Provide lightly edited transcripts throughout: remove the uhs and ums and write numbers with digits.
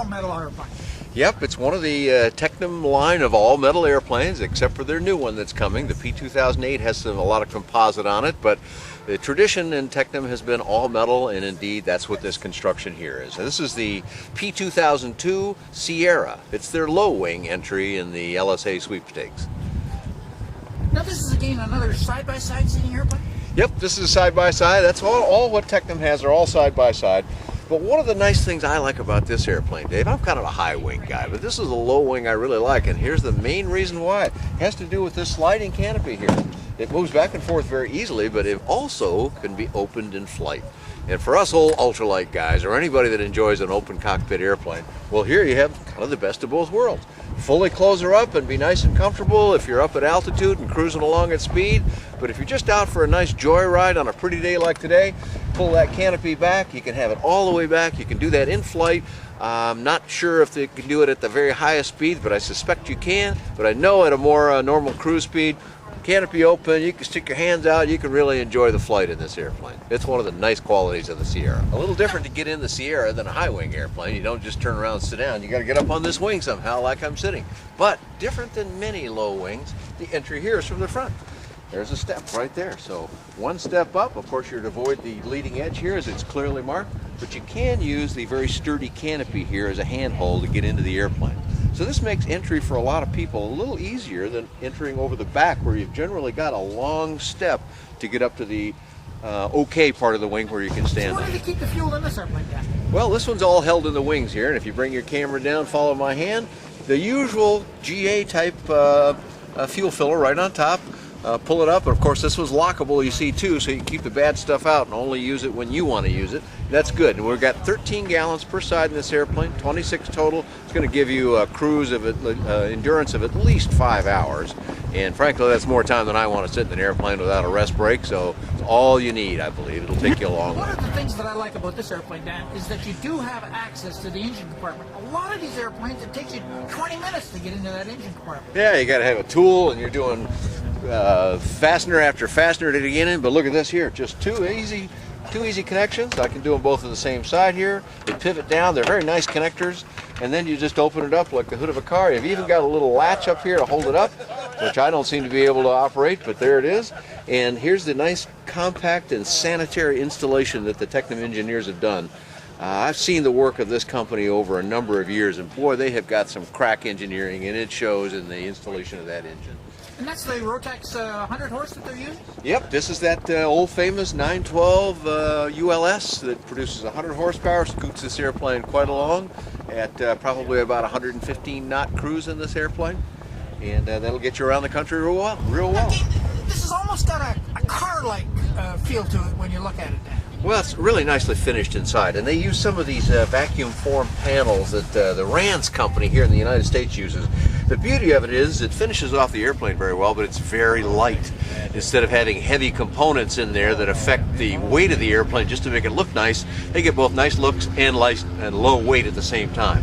all-metal airplane. Yep, it's one of the Tecnam line of all-metal airplanes, except for their new one that's coming. The P2008 has a lot of composite on it, but the tradition in Tecnam has been all-metal, and indeed that's what this construction here is. This is the P2002 Sierra. It's their low-wing entry in the LSA sweepstakes. Now this is again another side-by-side seating airplane? Yep, this is a side-by-side. That's all what Tecnam has. They're all side-by-side. But one of the nice things I like about this airplane, Dave, I'm kind of a high wing guy, but this is a low wing I really like, and here's the main reason why. It has to do with this sliding canopy here. It moves back and forth very easily, but it also can be opened in flight. And for us old ultralight guys, or anybody that enjoys an open cockpit airplane, well, here you have kind of the best of both worlds. Fully close her up and be nice and comfortable if you're up at altitude and cruising along at speed. But if you're just out for a nice joyride on a pretty day like today, pull that canopy back. You can have it all the way back. You can do that in flight. I'm not sure if they can do it at the very highest speed, but I suspect you can. But I know at a more normal cruise speed, canopy open, you can stick your hands out, you can really enjoy the flight in this airplane. It's one of the nice qualities of the Sierra. A little different to get in the Sierra than a high wing airplane. You don't just turn around and sit down. You got to get up on this wing somehow like I'm sitting. But different than many low wings, the entry here is from the front. There's a step right there. So one step up, of course you're to avoid the leading edge here as it's clearly marked, but you can use the very sturdy canopy here as a handhold to get into the airplane. So this makes entry for a lot of people a little easier than entering over the back, where you've generally got a long step to get up to the okay part of the wing where you can stand. So where do you keep the fuel in this airplane, Dan? Well, this one's all held in the wings here, and if you bring your camera down, follow my hand, the usual GA type fuel filler right on top. Pull it up, and of course this was lockable, you see too, so you can keep the bad stuff out and only use it when you want to use it. That's good. And we've got 13 gallons per side in this airplane, 26 total. It's going to give you a cruise of endurance of at least 5 hours, and frankly that's more time than I want to sit in an airplane without a rest break, so it's all you need, I believe. It'll take you a long way. One of the things that I like about this airplane, Dan, is that you do have access to the engine compartment. A lot of these airplanes, it takes you 20 minutes to get into that engine compartment. Yeah, you got to have a tool, and you're doing fastener after fastener to get in, but look at this here, just two easy connections. I can do them both on the same side here. They pivot down, they're very nice connectors, and then you just open it up like the hood of a car. You've even got a little latch up here to hold it up, which I don't seem to be able to operate, but there it is. And here's the nice compact and sanitary installation that the Tecnam engineers have done. I've seen the work of this company over a number of years, and boy, they have got some crack engineering, and it shows in the installation of that engine. And that's the Rotax 100 horse that they're using? Yep, this is that old famous 912 ULS that produces 100 horsepower, scoots this airplane quite along at probably about 115 knot cruise in this airplane, and that'll get you around the country real well. This has almost got a car-like feel to it when you look at it, Dan. Well, it's really nicely finished inside, and they use some of these vacuum form panels that the Rands company here in the United States uses. The beauty of it is it finishes off the airplane very well, but it's very light. Instead of having heavy components in there that affect the weight of the airplane just to make it look nice, they get both nice looks and low weight at the same time.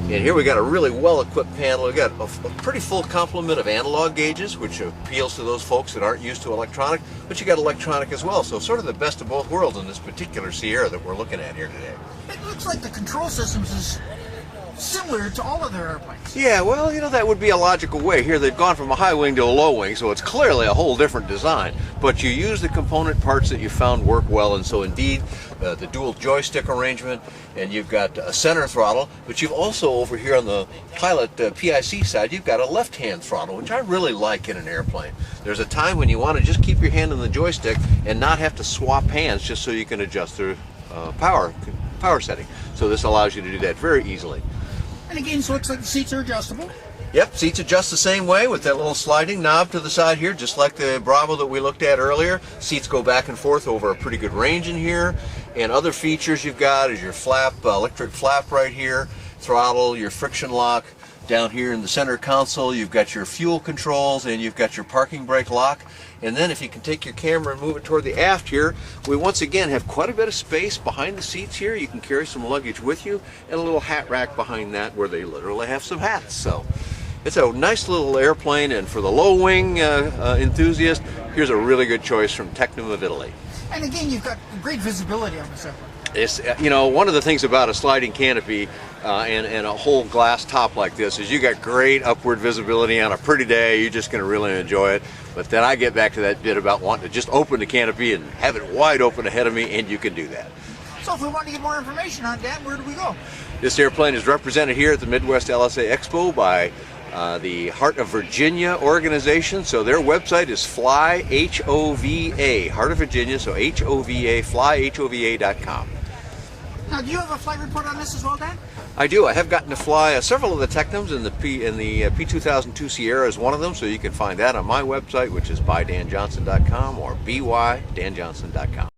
And here we got a really well-equipped panel. We've got a pretty full complement of analog gauges, which appeals to those folks that aren't used to electronic, but you got electronic as well. So sort of the best of both worlds in this particular Sierra that we're looking at here today. It looks like the control systems is similar to all of their airplanes. Yeah, well, you know, that would be a logical way. Here they've gone from a high wing to a low wing, so it's clearly a whole different design. But you use the component parts that you found work well, and so indeed the dual joystick arrangement, and you've got a center throttle, but you've also over here on the pilot PIC side, you've got a left-hand throttle, which I really like in an airplane. There's a time when you want to just keep your hand on the joystick and not have to swap hands just so you can adjust the power setting. So this allows you to do that very easily. And again, so it looks like the seats are adjustable. Yep, seats adjust the same way with that little sliding knob to the side here, just like the Bravo that we looked at earlier. Seats go back and forth over a pretty good range in here. And other features you've got is your flap, electric flap right here, throttle, your friction lock. Down here in the center console, you've got your fuel controls and you've got your parking brake lock. And then if you can take your camera and move it toward the aft here, we once again have quite a bit of space behind the seats here. You can carry some luggage with you, and a little hat rack behind that where they literally have some hats. So it's a nice little airplane, and for the low wing enthusiast, here's a really good choice from Tecnam of Italy. And again, you've got great visibility on this airplane. It's, you know, one of the things about a sliding canopy and a whole glass top like this is you got great upward visibility. On a pretty day, you're just going to really enjoy it. But then I get back to that bit about wanting to just open the canopy and have it wide open ahead of me, and you can do that. So if we want to get more information on that, where do we go? This airplane is represented here at the Midwest LSA Expo by the Heart of Virginia organization. So their website is Fly HOVA, Heart of Virginia, so HOVA, flyhova.com. Now, do you have a flight report on this as well, Dan? I do. I have gotten to fly several of the Tecnams, and the P2002 Sierra is one of them, so you can find that on my website, which is bydanjohnson.com or bydanjohnson.com.